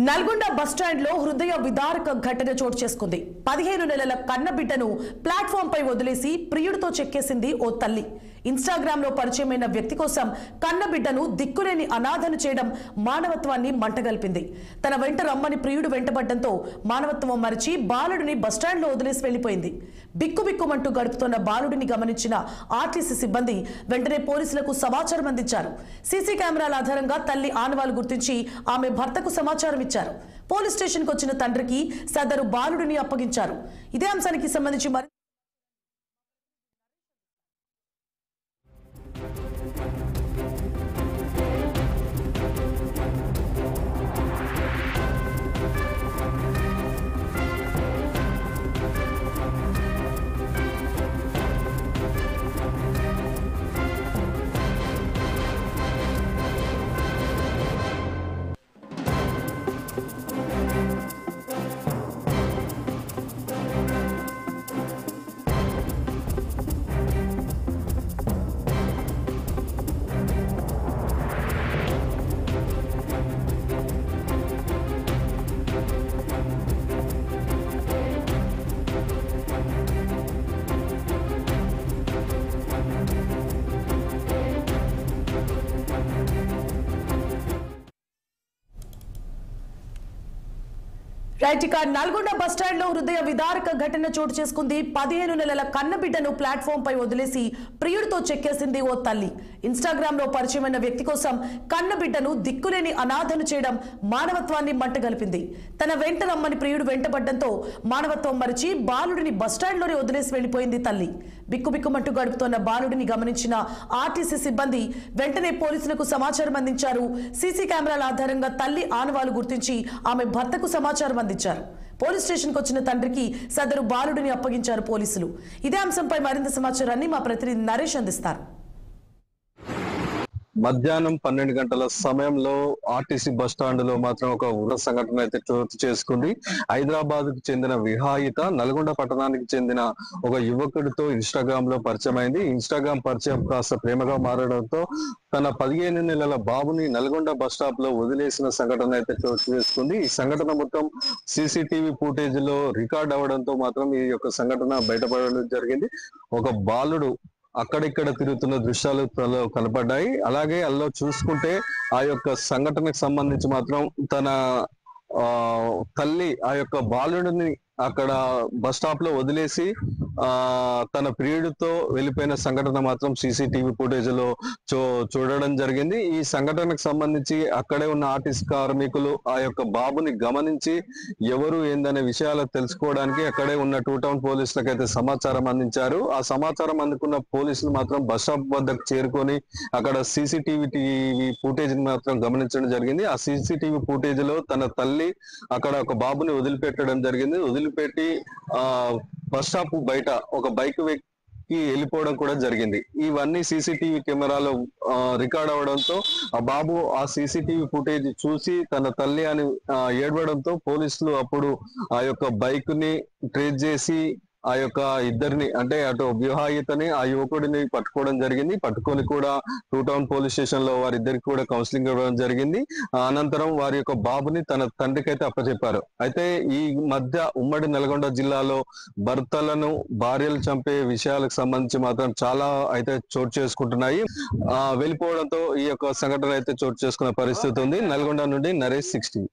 Nalgonda bus stand లో హృదయ విదారక ఘటన చోటు చేసుకుంది. 15 నెలల కన్నబిడ్డను ప్లాట్ఫామ్ పై వదిలేసి ప్రియుడితో చెక్కేసింది ఓ తల్లి. ఇన్‌స్టాగ్రామ్ లో పరిచయమైన వ్యక్తి కోసం కన్నబిడ్డను దిక్కులేని అనాథను చేయడం మానవత్వాన్ని మంటగల్పింది. తన వెంట రమ్మని ప్రియుడు వెంటబడ్డంతో మానవత్వం మరిచి బాలుడిని బస్టాండ్ లో వదిలేసి వెళ్లిపోయింది. బిక్కుబిక్కుమంటూ గడుపుతున్న బాలుడిని గమనించిన ఆర్టీసీ సిబ్బంది వెంటనే పోలీసులకు సమాచారం అందించారు. సీసీ కెమెరాల ఆధారంగా తల్లి ఆనవాలు గుర్తించి ఆమె భర్తకు సమాచారం ఇచ్చారు. పోలీస్ స్టేషన్ కు వచ్చిన తండ్రికి సదరు బాలుడిని అప్పగించారు. ఇదే అంశానికి సంబంధించి నల్గొండ బస్టాండ్ లో హృదయ విదారక ఘటన చోటు చేసుకుంది. 15 నెలల కన్నబిడ్డను ప్లాట్ఫామ్ పై వదిలేసి ప్రియుడితో చెక్కేసింది ఓ తల్లి. ఇన్‌స్టాగ్రామ్ లో పరిచయమైన వ్యక్తి కోసం కన్నబిడ్డను దిక్కులేని అనాథను చేయడం మానవత్వాన్ని మంటగలిపింది. తన వెంట రమ్మని ప్రియుడు వెంటబడ్డంతో మానవత్వం మరిచి బాలుడిని బస్టాండ్ లోనే వదిలేసి వెళ్లిపోయింది తల్లి. బిక్కుబిక్కుమంటూ గడుపుతున్న బాలుడిని గమనించిన ఆర్టీసీ సిబ్బంది వెంటనే పోలీసులకు సమాచారం అందించారు. సీసీ కెమెరాల ఆధారంగా తల్లి ఆనవాలు గుర్తించి ఆమె భర్తకు సమాచారం అందించారు. పోలీస్ స్టేషన్ కు వచ్చిన తండ్రికి సదరు బాలుడిని అప్పగించారు పోలీసులు. ఇదే అంశంపై మరింత సమాచారాన్ని మా ప్రతినిధి నరేష్ అందిస్తారు. మధ్యాహ్నం 12 గంటల సమయంలో ఆర్టీసీ బస్టాండ్ లో మాత్రం ఒక ఉగ్ర సంఘటన అయితే చోటు చేసుకుంది. హైదరాబాద్ కు చెందిన విహాయిత నల్గొండ పట్టణానికి చెందిన ఒక యువకుడితో ఇన్‌స్టాగ్రామ్ లో పరిచయం అయింది. ఇన్‌స్టాగ్రామ్ పరిచయం కాస్త ప్రేమగా మారడంతో తన 15 నెలల బాబుని నల్గొండ బస్ స్టాప్ లో వదిలేసిన సంఘటన అయితే చోటు చేసుకుంది. ఈ సంఘటన మొత్తం సీసీటీవీ ఫుటేజ్ లో రికార్డ్ అవ్వడంతో మాత్రం ఈ యొక్క సంఘటన బయటపడడం జరిగింది. ఒక బాలుడు అక్కడిక్కడ తిరుగుతున్న దృశ్యాలు కనపడ్డాయి. అలాగే అల్లో చూసుకుంటే ఆ యొక్క సంఘటనకు సంబంధించి మాత్రం తన తల్లి ఆ యొక్క బాలుడిని అక్కడ బస్ స్టాప్ లో వదిలేసి తన ప్రియుడితో వెళ్ళిపోయిన సంఘటన మాత్రం సీసీటీవీ ఫుటేజ్ లో చూడడం జరిగింది. ఈ సంఘటనకు సంబంధించి అక్కడే ఉన్న ఆర్టీసీ కార్మికులు ఆ యొక్క బాబుని గమనించి ఎవరు ఏందనే విషయాలు తెలుసుకోవడానికి అక్కడే ఉన్న 2 టౌన్ పోలీసులకు అయితే సమాచారం అందించారు. ఆ సమాచారం అందుకున్న పోలీసులు మాత్రం బస్ స్టాప్ వద్దకు చేరుకొని అక్కడ సీసీటీవీ ఫుటేజ్ మాత్రం గమనించడం జరిగింది. ఆ సీసీటీవీ ఫుటేజ్ లో తన తల్లి అక్కడ ఒక బాబుని వదిలిపెట్టడం జరిగింది. వదిలిపెట్టి బస్ స్టాప్ బయట ఒక బైక్ వెళ్ళిపోవడం కూడా జరిగింది. ఇవన్నీ సీసీటీవీ కెమెరాలో రికార్డ్ అవడంతో ఆ బాబు ఆ సీసీటీవీ ఫుటేజ్ చూసి తన తల్లి అని ఏడవడంతో పోలీసులు అప్పుడు ఆ యొక్క బైక్ ని ట్రేస్ చేసి ఆ యొక్క ఇద్దరిని అంటే అటు వివాహితని ఆ యువకుడిని పట్టుకోవడం జరిగింది. పట్టుకొని కూడా 2 టౌన్ పోలీస్ స్టేషన్ లో వారిద్దరికి కూడా కౌన్సిలింగ్ ఇవ్వడం జరిగింది. అనంతరం వారి యొక్క బాబుని తన తండ్రికి అయితే అప్పచెప్పారు. అయితే ఈ మధ్య ఉమ్మడి నల్గొండ జిల్లాలో భర్తలను భార్యలు చంపే విషయాలకు సంబంధించి మాత్రం చాలా అయితే చోటు చేసుకుంటున్నాయి. వెళ్ళిపోవడంతో ఈ యొక్క సంఘటన అయితే చోటు చేసుకున్న పరిస్థితి ఉంది. నల్గొండ నుండి నరేష్ 60.